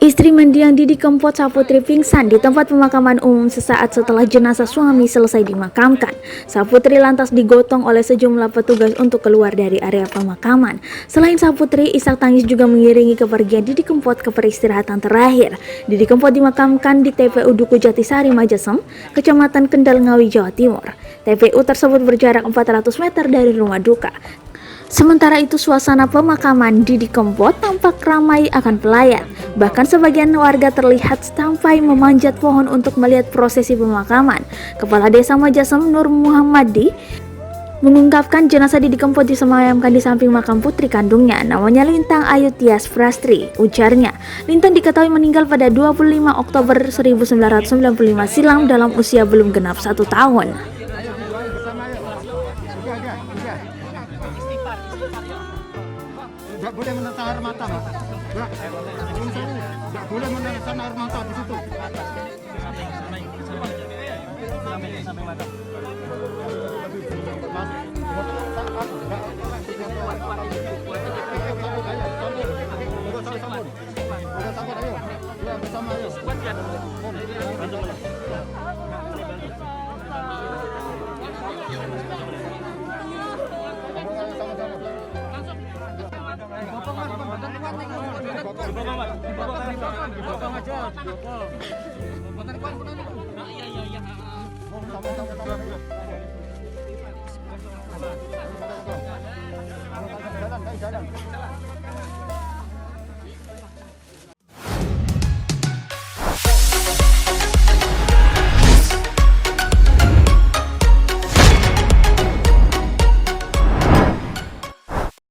Istri mendiang Didi Kempot Saputri pingsan di tempat pemakaman umum sesaat setelah jenazah suami selesai dimakamkan. Saputri lantas digotong oleh sejumlah petugas untuk keluar dari area pemakaman. Selain Saputri, isak tangis juga mengiringi kepergian Didi Kempot ke peristirahatan terakhir. Didi Kempot dimakamkan di TPU Duku Jatisari, Majesem, Kecamatan Kendal, Ngawi, Jawa Timur. TPU tersebut berjarak 400 meter dari rumah duka. Sementara itu, suasana pemakaman Didi Kempot tampak ramai akan pelayan. Bahkan sebagian warga terlihat sampai memanjat pohon untuk melihat prosesi pemakaman. Kepala Desa Majesem, Nur Muhammadi, mengungkapkan jenazah Didi Kempot disemayamkan di samping makam putri kandungnya, namanya Lintang Ayu Tias Prastri. Ujarnya, Lintang diketahui meninggal pada 25 Oktober 1995 silam dalam usia belum genap 1 tahun. Nggak boleh menetap air mata, Mbak. Nggak boleh menetap air mata di situ. Sampai mata. Jalan.